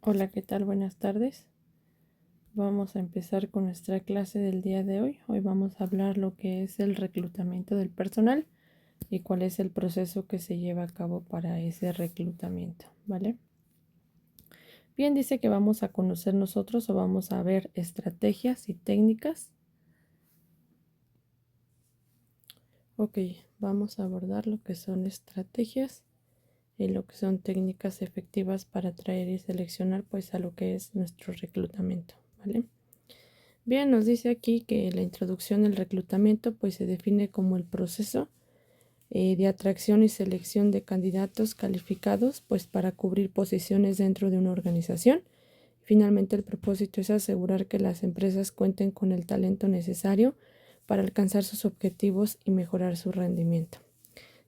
Hola, ¿qué tal? Buenas tardes. Vamos a empezar con nuestra clase del día de hoy. Hoy vamos a hablar lo que es el reclutamiento del personal y cuál es el proceso que se lleva a cabo para ese reclutamiento, ¿vale? Bien, dice que vamos a conocer nosotros o vamos a ver estrategias y técnicas. Ok, vamos a abordar lo que son estrategias y lo que son técnicas efectivas para atraer y seleccionar pues a lo que es nuestro reclutamiento, ¿vale? Bien, nos dice aquí que la introducción del reclutamiento pues se define como el proceso de atracción y selección de candidatos calificados pues para cubrir posiciones dentro de una organización. Finalmente el propósito es asegurar que las empresas cuenten con el talento necesario para alcanzar sus objetivos y mejorar su rendimiento.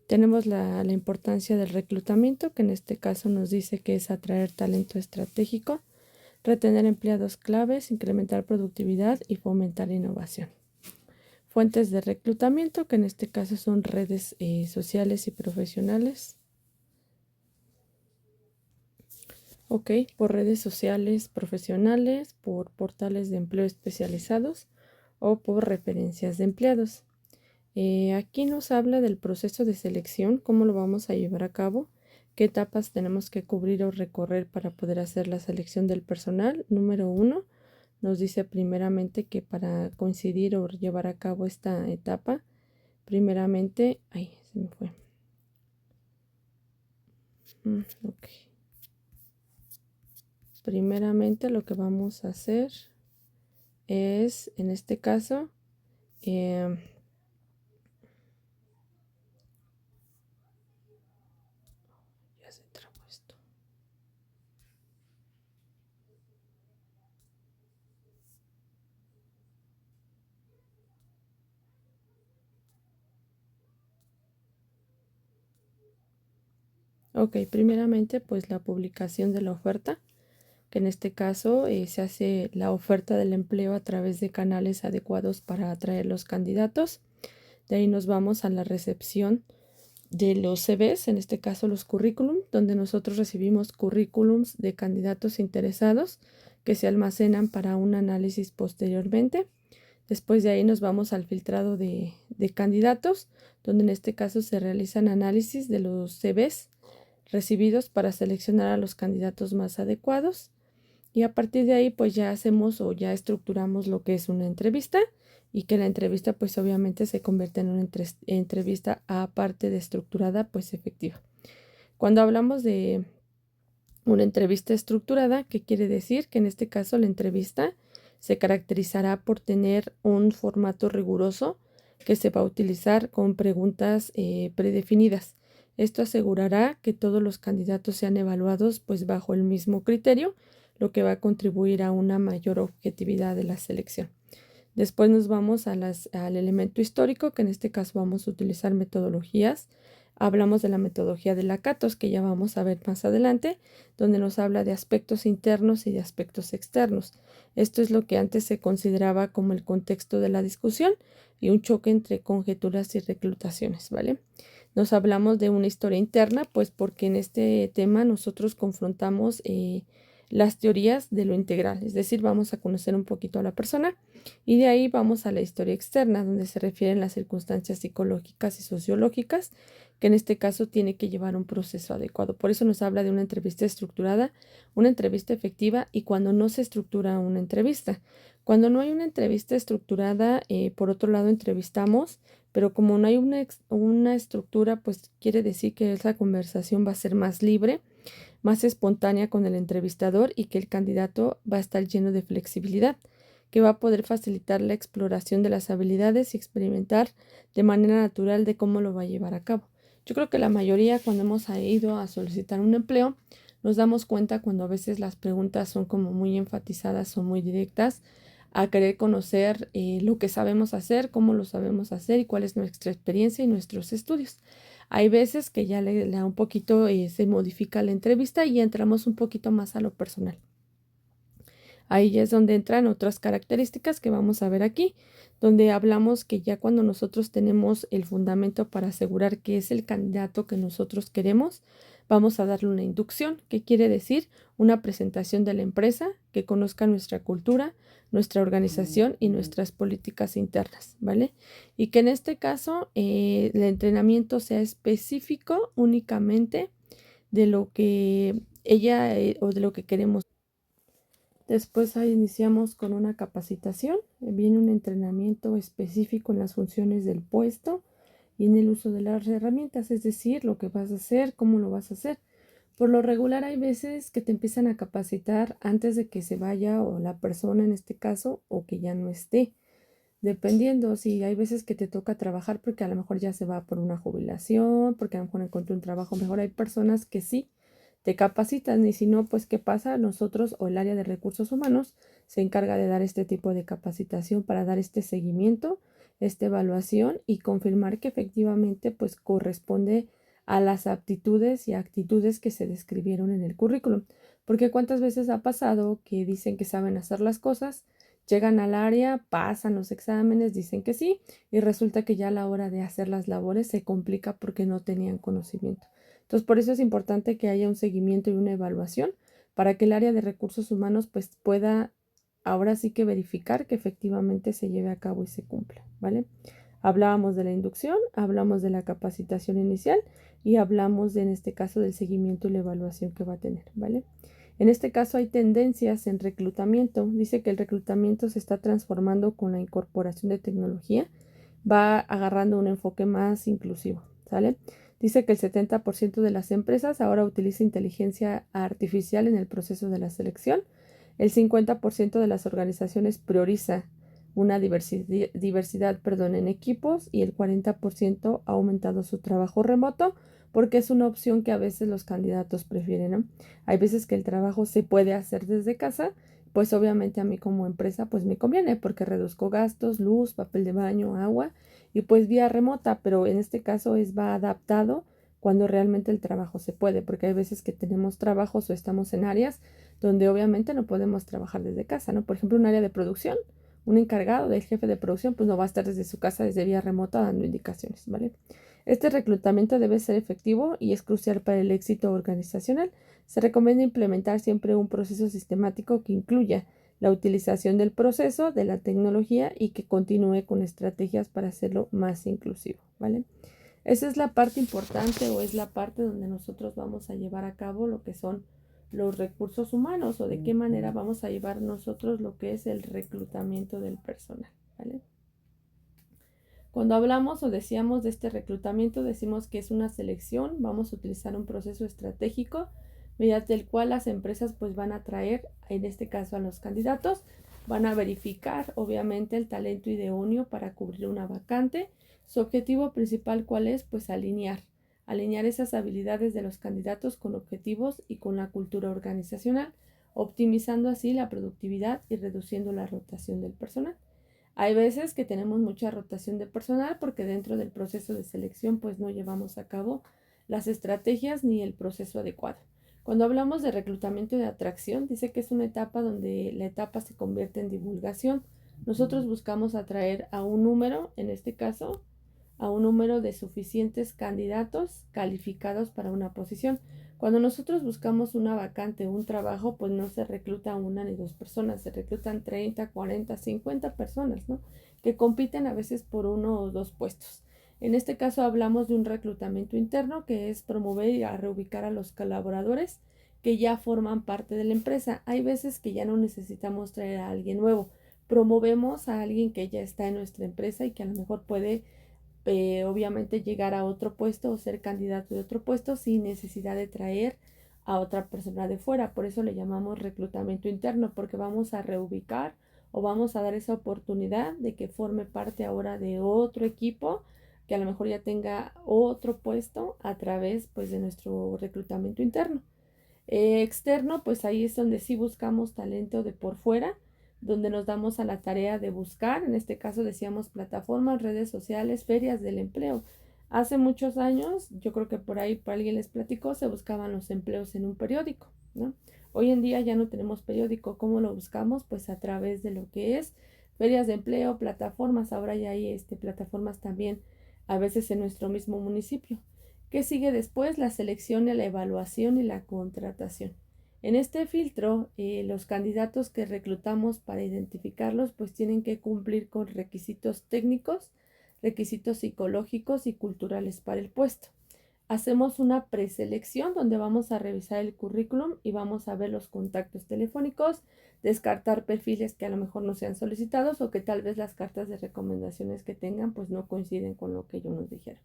Tenemos la importancia del reclutamiento, que en este caso nos dice que es atraer talento estratégico, retener empleados claves, incrementar productividad y fomentar innovación. Fuentes de reclutamiento, que en este caso son redes sociales y profesionales. Ok, por redes sociales profesionales, por portales de empleo especializados o por referencias de empleados. Aquí nos habla del proceso de selección, cómo lo vamos a llevar a cabo, qué etapas tenemos que cubrir o recorrer para poder hacer la selección del personal. Número 1, nos dice primeramente que para coincidir o llevar a cabo esta etapa, primeramente, se me fue. Ok. Primeramente lo que vamos a hacer es, en este caso, ya se trabó esto. Ok, primeramente pues la publicación de la oferta, que en este caso se hace la oferta del empleo a través de canales adecuados para atraer los candidatos. De ahí nos vamos a la recepción de los CVs, en este caso los currículum, donde nosotros recibimos currículums de candidatos interesados que se almacenan para un análisis posteriormente. Después de ahí nos vamos al filtrado de candidatos, donde en este caso se realizan análisis de los CVs recibidos para seleccionar a los candidatos más adecuados. Y a partir de ahí pues ya hacemos o ya estructuramos lo que es una entrevista y que la entrevista pues obviamente se convierte en una entrevista aparte de estructurada pues efectiva. Cuando hablamos de una entrevista estructurada, ¿qué quiere decir? Que en este caso la entrevista se caracterizará por tener un formato riguroso que se va a utilizar con preguntas predefinidas. Esto asegurará que todos los candidatos sean evaluados pues bajo el mismo criterio, lo que va a contribuir a una mayor objetividad de la selección. Después nos vamos al elemento histórico, que en este caso vamos a utilizar metodologías. Hablamos de la metodología de la CATOS, que ya vamos a ver más adelante, donde nos habla de aspectos internos y de aspectos externos. Esto es lo que antes se consideraba como el contexto de la discusión y un choque entre conjeturas y reclutaciones, ¿vale? Nos hablamos de una historia interna, pues porque en este tema nosotros confrontamos las teorías de lo integral, es decir, vamos a conocer un poquito a la persona y de ahí vamos a la historia externa, donde se refieren las circunstancias psicológicas y sociológicas, que en este caso tiene que llevar un proceso adecuado. Por eso nos habla de una entrevista estructurada, una entrevista efectiva y cuando no se estructura una entrevista. Cuando no hay una entrevista estructurada, por otro lado entrevistamos, pero como no hay una estructura, pues quiere decir que esa conversación va a ser más libre, más espontánea con el entrevistador y que el candidato va a estar lleno de flexibilidad, que va a poder facilitar la exploración de las habilidades y experimentar de manera natural de cómo lo va a llevar a cabo. Yo creo que la mayoría cuando hemos ido a solicitar un empleo, nos damos cuenta cuando a veces las preguntas son como muy enfatizadas o muy directas a querer conocer lo que sabemos hacer, cómo lo sabemos hacer y cuál es nuestra experiencia y nuestros estudios. Hay veces que ya le da un poquito, se modifica la entrevista y entramos un poquito más a lo personal. Ahí ya es donde entran otras características que vamos a ver aquí, donde hablamos que ya cuando nosotros tenemos el fundamento para asegurar que es el candidato que nosotros queremos, Vamos a darle una inducción, que quiere decir una presentación de la empresa, que conozca nuestra cultura, nuestra organización y nuestras políticas internas, ¿vale? Y que en este caso el entrenamiento sea específico únicamente de lo que ella o de lo que queremos. Después ahí iniciamos con una capacitación, viene un entrenamiento específico en las funciones del puesto y en el uso de las herramientas, es decir, lo que vas a hacer, cómo lo vas a hacer. Por lo regular hay veces que te empiezan a capacitar antes de que se vaya o la persona en este caso o que ya no esté. Dependiendo, si hay veces que te toca trabajar porque a lo mejor ya se va por una jubilación, porque a lo mejor encontró un trabajo mejor. Hay personas que sí te capacitan y si no, pues ¿qué pasa? Nosotros o el área de recursos humanos se encarga de dar este tipo de capacitación para dar este seguimiento, esta evaluación y confirmar que efectivamente pues corresponde a las aptitudes y actitudes que se describieron en el currículum. Porque cuántas veces ha pasado que dicen que saben hacer las cosas, llegan al área, pasan los exámenes, dicen que sí, y resulta que ya a la hora de hacer las labores se complica porque no tenían conocimiento. Entonces, por eso es importante que haya un seguimiento y una evaluación para que el área de recursos humanos pues pueda ahora sí que verificar que efectivamente se lleve a cabo y se cumpla, ¿vale? Hablábamos de la inducción, hablamos de la capacitación inicial y hablamos en este caso del seguimiento y la evaluación que va a tener, ¿vale? En este caso hay tendencias en reclutamiento. Dice que el reclutamiento se está transformando con la incorporación de tecnología. Va agarrando un enfoque más inclusivo, ¿sale? Dice que el 70% de las empresas ahora utiliza inteligencia artificial en el proceso de la selección. El 50% de las organizaciones prioriza una diversidad, en equipos y el 40% ha aumentado su trabajo remoto porque es una opción que a veces los candidatos prefieren, ¿no? Hay veces que el trabajo se puede hacer desde casa, pues obviamente a mí como empresa pues me conviene porque reduzco gastos, luz, papel de baño, agua y pues vía remota, pero en este caso va adaptado cuando realmente el trabajo se puede, porque hay veces que tenemos trabajos o estamos en áreas donde obviamente no podemos trabajar desde casa, ¿no? Por ejemplo, un área de producción, un encargado del jefe de producción pues no va a estar desde su casa, desde vía remota dando indicaciones, ¿vale? Este reclutamiento debe ser efectivo y es crucial para el éxito organizacional. Se recomienda implementar siempre un proceso sistemático que incluya la utilización del proceso, de la tecnología y que continúe con estrategias para hacerlo más inclusivo, ¿vale? Esa es la parte importante o es la parte donde nosotros vamos a llevar a cabo lo que son los recursos humanos o de qué manera vamos a llevar nosotros lo que es el reclutamiento del personal, ¿vale? Cuando hablamos o decíamos de este reclutamiento, decimos que es una selección, vamos a utilizar un proceso estratégico mediante el cual las empresas pues van a traer, en este caso a los candidatos, van a verificar obviamente el talento idóneo para cubrir una vacante. Su objetivo principal, ¿cuál es? Pues alinear esas habilidades de los candidatos con objetivos y con la cultura organizacional, optimizando así la productividad y reduciendo la rotación del personal. Hay veces que tenemos mucha rotación de personal porque dentro del proceso de selección pues no llevamos a cabo las estrategias ni el proceso adecuado. Cuando hablamos de reclutamiento y de atracción, dice que es una etapa donde la etapa se convierte en divulgación. Nosotros buscamos atraer a un número, en este caso, a un número de suficientes candidatos calificados para una posición. Cuando nosotros buscamos una vacante, un trabajo, pues no se recluta una ni dos personas, se reclutan 30, 40, 50 personas, ¿no? Que compiten a veces por uno o dos puestos. En este caso hablamos de un reclutamiento interno que es promover y a reubicar a los colaboradores que ya forman parte de la empresa. Hay veces que ya no necesitamos traer a alguien nuevo. Promovemos a alguien que ya está en nuestra empresa y que a lo mejor puede obviamente llegar a otro puesto o ser candidato de otro puesto sin necesidad de traer a otra persona de fuera. Por eso le llamamos reclutamiento interno, porque vamos a reubicar o vamos a dar esa oportunidad de que forme parte ahora de otro equipo que a lo mejor ya tenga otro puesto a través pues de nuestro reclutamiento interno. Externo, pues ahí es donde sí buscamos talento de por fuera, donde nos damos a la tarea de buscar, en este caso decíamos plataformas, redes sociales, ferias del empleo. Hace muchos años, yo creo que por ahí por alguien les platicó, se buscaban los empleos en un periódico, ¿no? Hoy en día ya no tenemos periódico. ¿Cómo lo buscamos? Pues a través de lo que es ferias de empleo, plataformas. Ahora ya hay plataformas también a veces en nuestro mismo municipio. ¿Qué sigue después? La selección, la evaluación y la contratación. En este filtro, los candidatos que reclutamos para identificarlos, pues tienen que cumplir con requisitos técnicos, requisitos psicológicos y culturales para el puesto. Hacemos una preselección donde vamos a revisar el currículum y vamos a ver los contactos telefónicos, descartar perfiles que a lo mejor no sean solicitados o que tal vez las cartas de recomendaciones que tengan pues no coinciden con lo que ellos nos dijeron.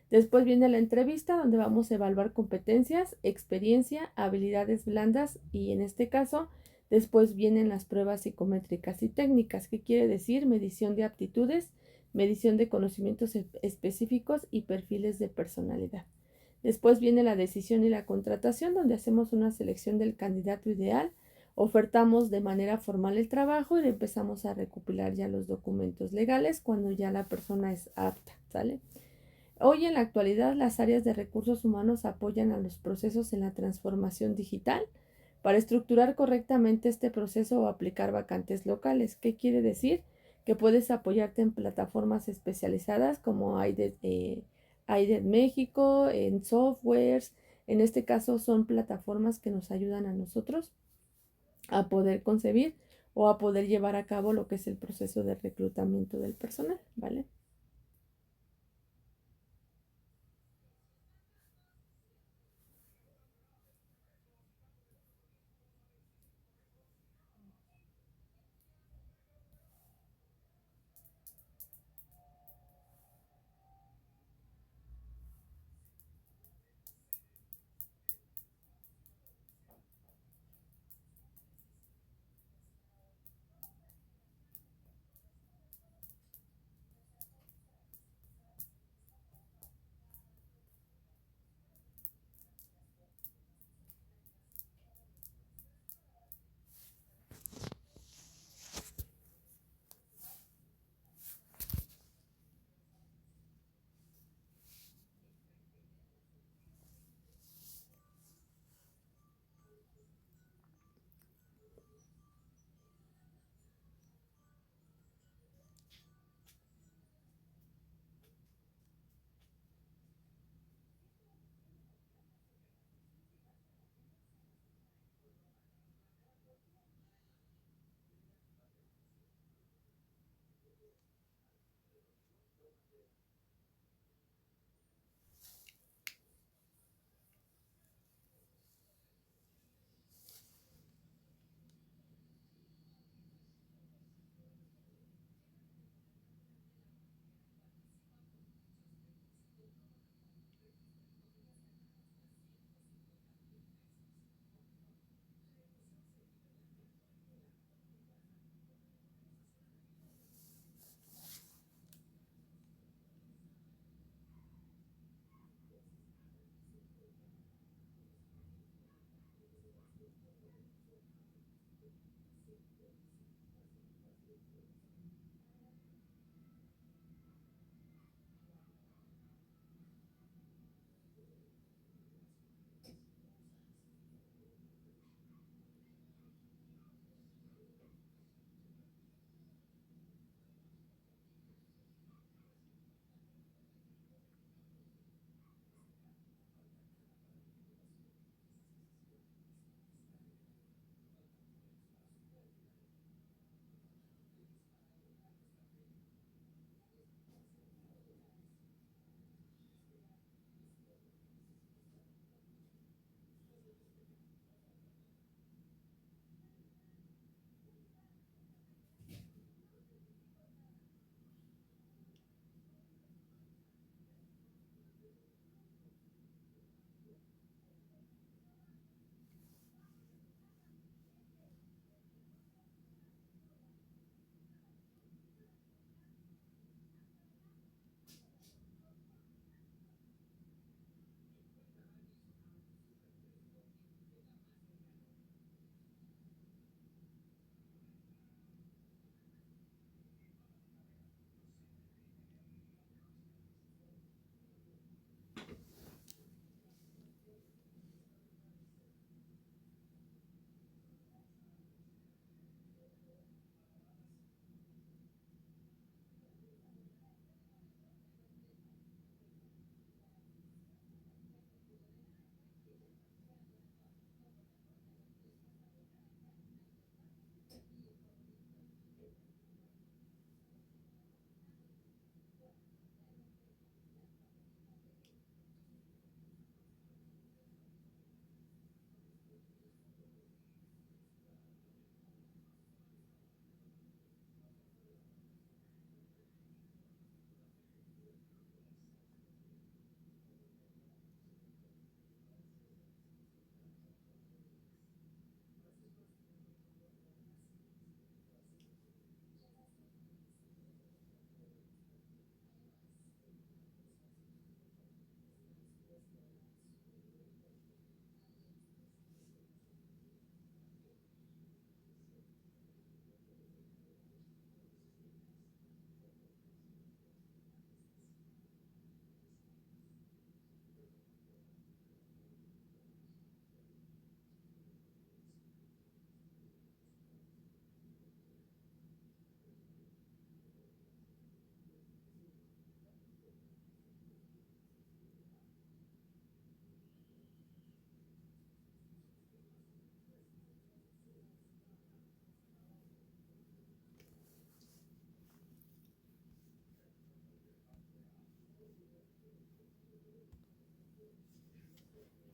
Después viene la entrevista donde vamos a evaluar competencias, experiencia, habilidades blandas y en este caso después vienen las pruebas psicométricas y técnicas, que quiere decir medición de aptitudes, medición de conocimientos específicos y perfiles de personalidad. Después viene la decisión y la contratación donde hacemos una selección del candidato ideal, ofertamos de manera formal el trabajo y empezamos a recopilar ya los documentos legales cuando ya la persona es apta, ¿sale? Hoy en la actualidad las áreas de recursos humanos apoyan a los procesos en la transformación digital para estructurar correctamente este proceso o aplicar vacantes locales. ¿Qué quiere decir? Que puedes apoyarte en plataformas especializadas como IDET México, en softwares. En este caso son plataformas que nos ayudan a nosotros a poder concebir o a poder llevar a cabo lo que es el proceso de reclutamiento del personal, ¿vale?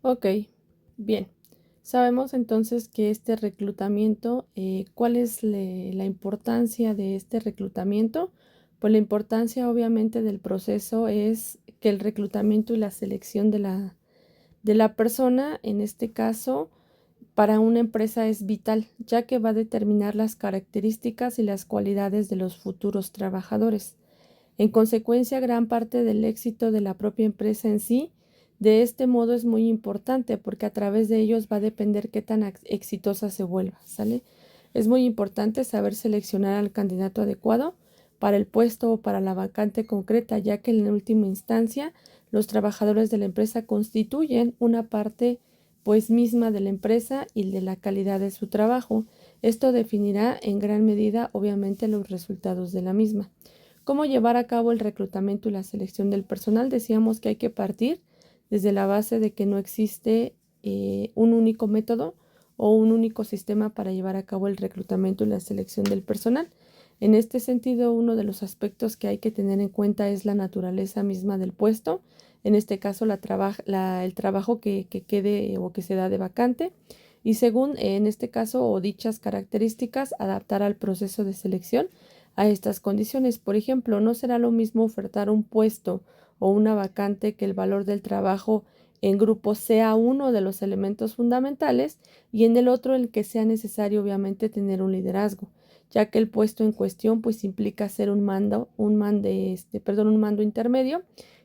Ok, bien. Sabemos entonces que este reclutamiento, ¿cuál es la importancia de este reclutamiento? Pues la importancia obviamente del proceso es que el reclutamiento y la selección de la persona, en este caso, para una empresa es vital, ya que va a determinar las características y las cualidades de los futuros trabajadores. En consecuencia, gran parte del éxito de la propia empresa en sí, de este modo es muy importante porque a través de ellos va a depender qué tan exitosa se vuelva, ¿sale? Es muy importante saber seleccionar al candidato adecuado para el puesto o para la vacante concreta, ya que en última instancia los trabajadores de la empresa constituyen una parte pues misma de la empresa y de la calidad de su trabajo. Esto definirá en gran medida obviamente los resultados de la misma. ¿Cómo llevar a cabo el reclutamiento y la selección del personal? Decíamos que hay que partir desde la base de que no existe un único método o un único sistema para llevar a cabo el reclutamiento y la selección del personal. En este sentido, uno de los aspectos que hay que tener en cuenta es la naturaleza misma del puesto, en este caso el trabajo que quede o que se da de vacante, y según en este caso o dichas características, adaptar al proceso de selección a estas condiciones. Por ejemplo, no será lo mismo ofertar un puesto o una vacante que el valor del trabajo en grupo sea uno de los elementos fundamentales y en el otro el que sea necesario obviamente tener un liderazgo, ya que el puesto en cuestión pues implica ser un mando intermedio,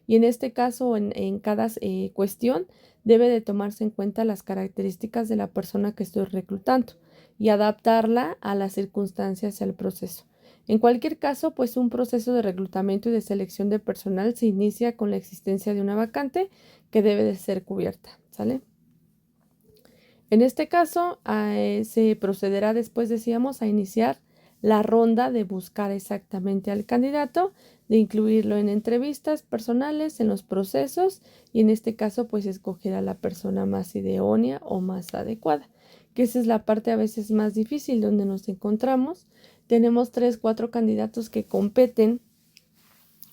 y en este caso en cada cuestión debe de tomarse en cuenta las características de la persona que estoy reclutando y adaptarla a las circunstancias y al proceso. En cualquier caso, pues un proceso de reclutamiento y de selección de personal se inicia con la existencia de una vacante que debe de ser cubierta, ¿sale? En este caso, se procederá después, decíamos, a iniciar la ronda de buscar exactamente al candidato, de incluirlo en entrevistas personales, en los procesos, y en este caso, pues escoger a la persona más idónea o más adecuada, que esa es la parte a veces más difícil donde nos encontramos. Tenemos 3, 4 candidatos que competen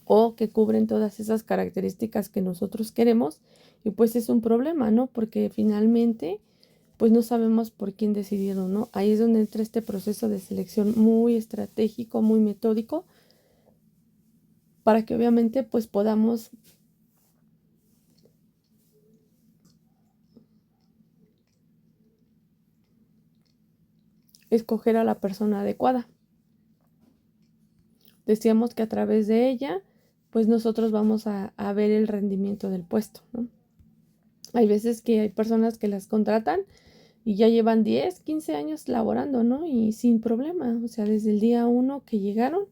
o que cubren todas esas características que nosotros queremos, y pues es un problema, ¿no? Porque finalmente pues no sabemos por quién decidieron, ¿no? Ahí es donde entra este proceso de selección muy estratégico, muy metódico, para que obviamente pues podamos escoger a la persona adecuada. Decíamos que a través de ella pues nosotros vamos a ver el rendimiento del puesto, ¿no? Hay veces que hay personas que las contratan y ya llevan 10, 15 años laborando, ¿no? Y sin problema, o sea, desde el día 1 que llegaron,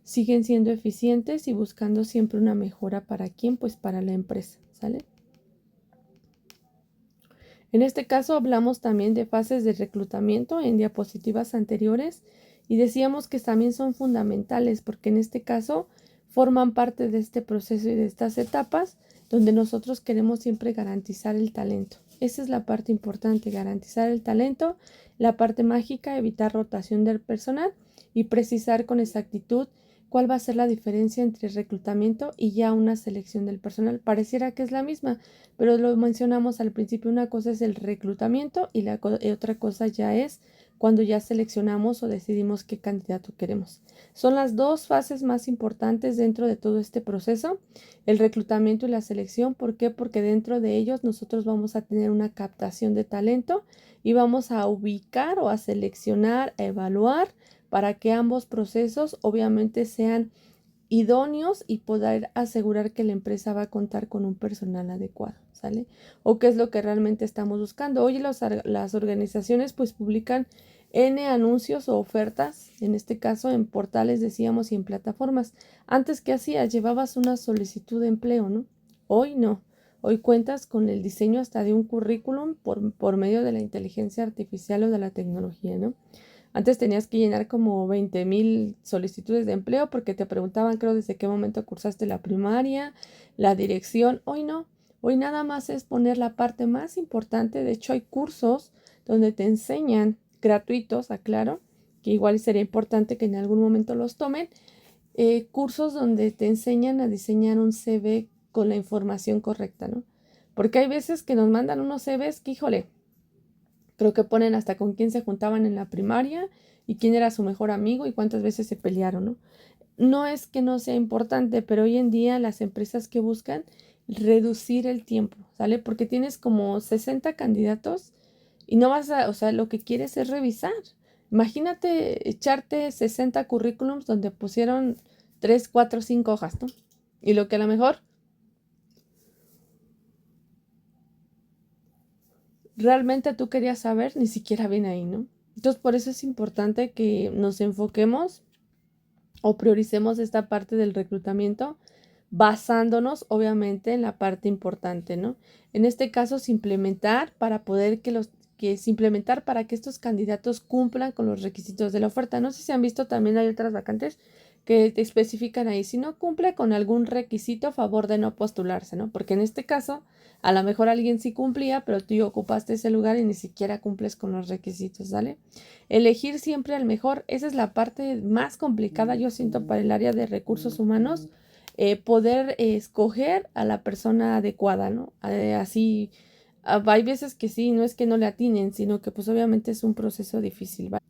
siguen siendo eficientes y buscando siempre una mejora para quién, pues para la empresa, ¿sale? En este caso hablamos también de fases de reclutamiento en diapositivas anteriores y decíamos que también son fundamentales porque en este caso forman parte de este proceso y de estas etapas donde nosotros queremos siempre garantizar el talento. Esa es la parte importante, garantizar el talento, la parte mágica, evitar rotación del personal y precisar con exactitud cuál va a ser la diferencia entre reclutamiento y ya una selección del personal. Pareciera que es la misma, pero lo mencionamos al principio, una cosa es el reclutamiento y otra cosa ya es cuando ya seleccionamos o decidimos qué candidato queremos. Son las dos fases más importantes dentro de todo este proceso, el reclutamiento y la selección. ¿Por qué? Porque dentro de ellos nosotros vamos a tener una captación de talento y vamos a ubicar o a seleccionar, a evaluar para que ambos procesos obviamente sean idóneos y poder asegurar que la empresa va a contar con un personal adecuado, ¿sale? O qué es lo que realmente estamos buscando. Hoy las organizaciones pues publican N anuncios o ofertas, en este caso en portales, decíamos, y en plataformas. Antes, ¿qué hacías? Llevabas una solicitud de empleo, ¿no? Hoy no. Hoy cuentas con el diseño hasta de un currículum por medio de la inteligencia artificial o de la tecnología, ¿no? Antes tenías que llenar como 20,000 solicitudes de empleo porque te preguntaban, creo, desde qué momento cursaste la primaria, la dirección. Hoy no, hoy nada más es poner la parte más importante. De hecho, hay cursos donde te enseñan, gratuitos, aclaro, que igual sería importante que en algún momento los tomen, cursos donde te enseñan a diseñar un CV con la información correcta, ¿no? Porque hay veces que nos mandan unos CVs que, híjole, creo que ponen hasta con quién se juntaban en la primaria y quién era su mejor amigo y cuántas veces se pelearon, ¿no? No es que no sea importante, pero hoy en día las empresas que buscan reducir el tiempo, ¿sale? Porque tienes como 60 candidatos y no vas a, o sea, lo que quieres es revisar. Imagínate echarte 60 currículums donde pusieron 3, 4, 5 hojas, ¿no? Y lo que a lo mejor realmente tú querías saber, ni siquiera viene ahí, ¿no? Entonces, por eso es importante que nos enfoquemos o prioricemos esta parte del reclutamiento basándonos obviamente en la parte importante, ¿no? En este caso, simplementar para poder implementar para que estos candidatos cumplan con los requisitos de la oferta. No sé si han visto, también hay otras vacantes que te especifican ahí, si no cumple con algún requisito, a favor de no postularse, ¿no? Porque en este caso, a lo mejor alguien sí cumplía, pero tú ocupaste ese lugar y ni siquiera cumples con los requisitos, ¿vale? Elegir siempre al mejor, esa es la parte más complicada, yo siento, para el área de recursos humanos, poder escoger a la persona adecuada, ¿no? Así, hay veces que sí, no es que no le atinen, sino que pues obviamente es un proceso difícil, ¿vale?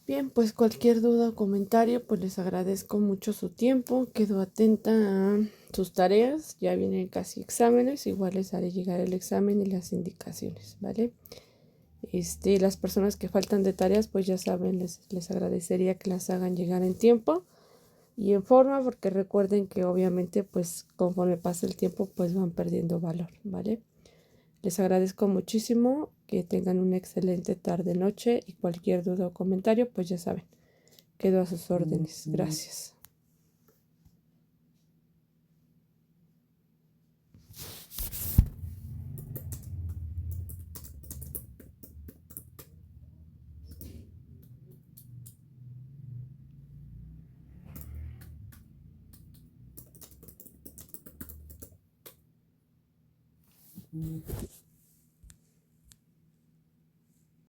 Bien, pues cualquier duda o comentario, pues les agradezco mucho su tiempo. Quedo atenta a sus tareas. Ya vienen casi exámenes. Igual les haré llegar el examen y las indicaciones, ¿vale? Las personas que faltan de tareas, pues ya saben, les agradecería que las hagan llegar en tiempo y en forma, porque recuerden que obviamente, pues conforme pasa el tiempo, pues van perdiendo valor, ¿vale? Les agradezco muchísimo, que tengan una excelente tarde, noche, y cualquier duda o comentario, pues ya saben, quedo a sus órdenes. Gracias.